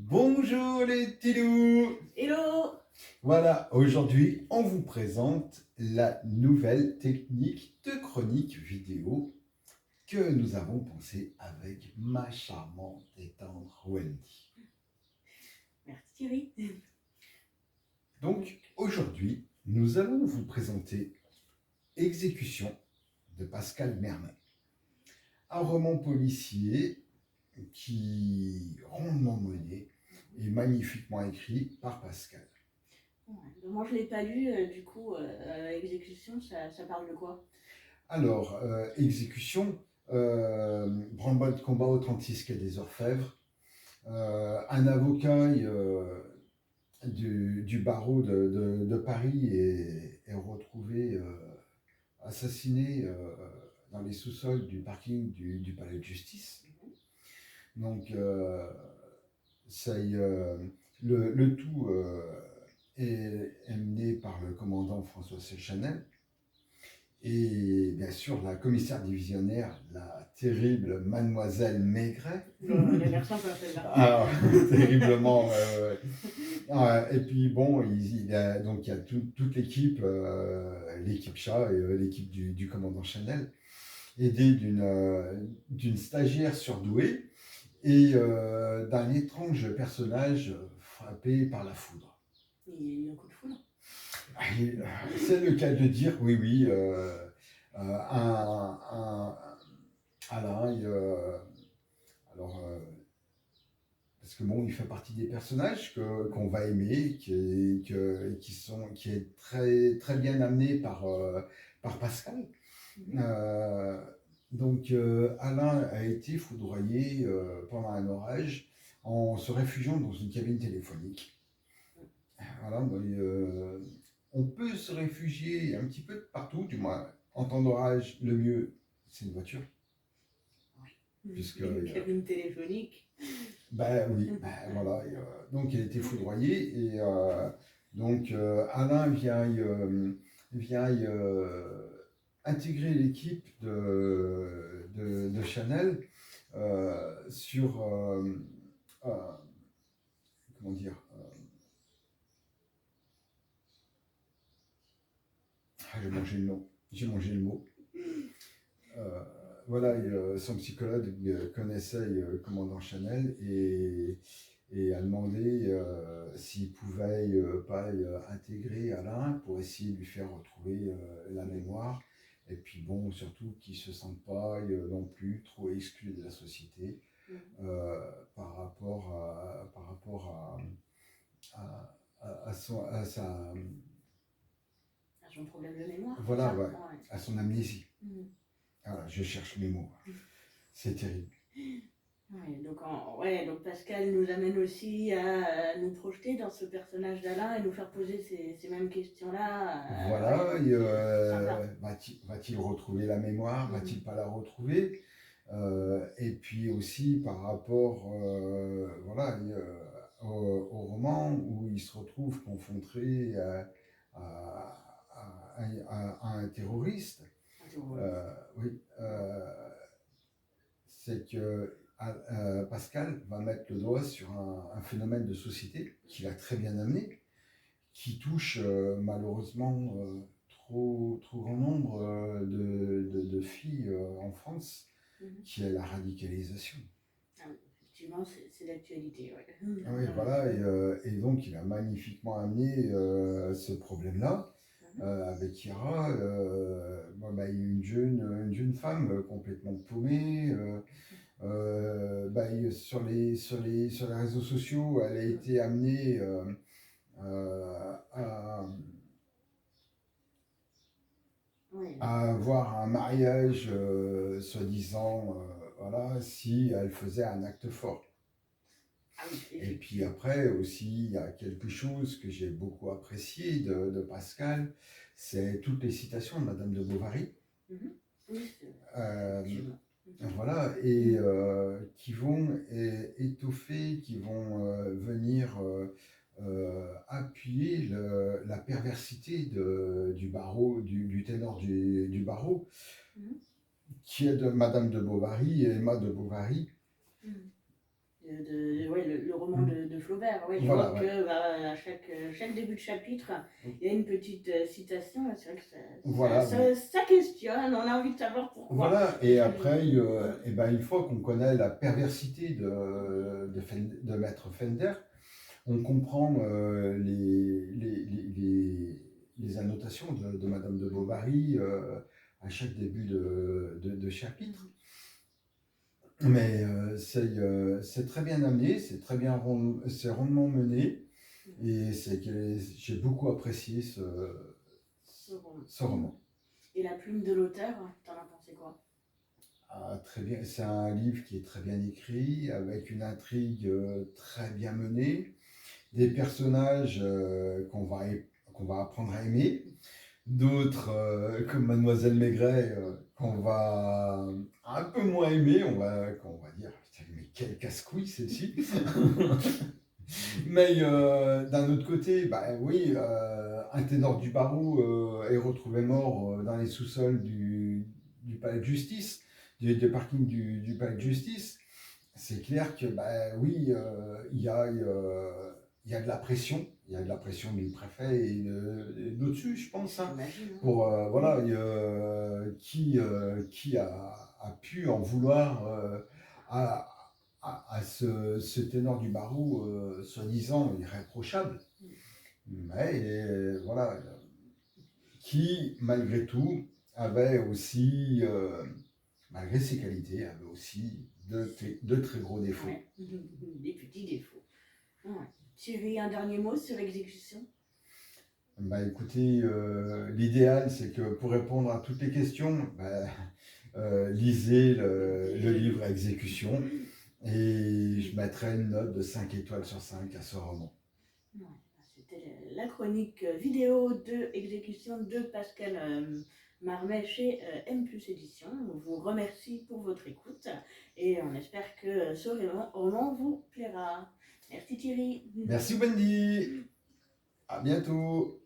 Bonjour les petits loups! Hello! Voilà, aujourd'hui on vous présente la nouvelle technique de chronique vidéo que nous avons pensée avec ma charmante et tendre Wendy. Merci Thierry. Donc aujourd'hui, nous allons vous présenter Exécution de Pascal Mermet, un roman policier qui, rondement mené et magnifiquement écrit par Pascal. Ouais, moi je ne l'ai pas lu, du coup, Exécution, ça parle de quoi? Alors, Exécution, branle-bas de combat au 36 quai des Orfèvres. Un avocat du barreau de Paris est retrouvé assassiné dans les sous-sols du parking du palais de justice. Donc, le tout est mené par le commandant François Chanel. Et bien sûr, la commissaire divisionnaire, la terrible Mademoiselle Maigret. Elle a l'air sympa celle-là. Ah, terriblement. Et puis bon, donc il y a toute l'équipe, l'équipe chat et l'équipe du commandant Chanel, aidée d'une stagiaire surdouée et d'un étrange personnage frappé par la foudre. Il y a eu un coup de foudre. C'est le cas de dire, oui. Alain, alors, parce que bon, il fait partie des personnages qu'on va aimer, qui est très bien amené par Pascal. Donc, Alain a été foudroyé pendant un orage en se réfugiant dans une cabine téléphonique. Voilà, on peut se réfugier un petit peu de partout, du moins en temps d'orage, le mieux, c'est une voiture. Puisque une cabine téléphonique. Ben oui, voilà. Donc il a été foudroyé et donc Alain vient intégrer l'équipe de Chanel sur comment dire. J'ai mangé le mot. Voilà, son psychologue connaissait le commandant Chanel et a demandé s'il pouvait pas intégrer Alain pour essayer de lui faire retrouver la mémoire. Et puis bon, surtout qu'il ne se sente pas non plus trop exclu de la société par rapport à son problème de mémoire. Voilà, ouais, à son amnésie. Voilà, je cherche mes mots. C'est terrible. Donc Pascal nous amène aussi à nous projeter dans ce personnage d'Alain et nous faire poser ces mêmes questions-là. Voilà, va-t-il retrouver la mémoire, va-t-il pas la retrouver et puis aussi par rapport au roman où il se retrouve confronté à un terroriste. Oui, c'est que Pascal va mettre le doigt sur un phénomène de société qu'il a très bien amené, qui touche malheureusement trop grand nombre de filles en France, qui est la radicalisation. Effectivement, c'est l'actualité. Ouais. Oui, voilà, et donc il a magnifiquement amené ce problème-là. Avec Chiara, une jeune femme complètement paumée. Sur les réseaux sociaux, elle a été amenée à avoir un mariage, soi-disant, si elle faisait un acte fort. Et puis après aussi, il y a quelque chose que j'ai beaucoup apprécié de Pascal, c'est toutes les citations de Madame de Bovary. Voilà, et qui vont étoffer, qui vont venir appuyer la perversité du barreau, du ténor du barreau, qui est de Madame de Bovary et Emma de Bovary. Ouais, le roman de Flaubert. Ouais, je Voilà, vois ouais. que à chaque début de chapitre, il y a une petite citation. C'est vrai que Voilà, oui. ça questionne, on a envie de savoir pourquoi. Voilà, Et et c'est après, joli. et ben, une fois qu'on connaît la perversité de Maître Fender, on comprend les annotations de Madame de Bovary à chaque début de chapitre. Mais c'est très bien amené, c'est très bien c'est rondement mené, et j'ai beaucoup apprécié ce roman. Et la plume de l'auteur, t'en as pensé quoi? Ah, très bien. C'est un livre qui est très bien écrit, avec une intrigue très bien menée, des personnages qu'on va apprendre à aimer, d'autres comme Mademoiselle Maigret qu'on va un peu moins aimer, qu'on va dire, mais quel casse-couille celle-ci. Mais d'un autre côté, bah oui, un ténor du barreau est retrouvé mort dans les sous-sols du palais de justice, du parking du palais de justice. C'est clair que, bah oui, il y a de la pression. Il y a de la pression du préfet et d'au-dessus, je pense, hein, J'imagine. pour, voilà, qui a pu en vouloir à, à ce ténor du barreau, soi-disant irréprochable, mais voilà, qui, malgré tout, avait aussi, malgré ses qualités, avait aussi de très gros défauts. Ouais. Des petits défauts. Ouais. Thierry, un dernier mot sur l'exécution? Bah écoutez, l'idéal, c'est que pour répondre à toutes les questions, lisez le livre Exécution, et je mettrai une note de 5 étoiles sur 5 à ce roman. Ouais, c'était la chronique vidéo de Exécution de Pascal Marmet chez M+ Édition. On vous remercie pour votre écoute et on espère que ce roman vous plaira. Merci Thierry. Merci Wendy, à bientôt.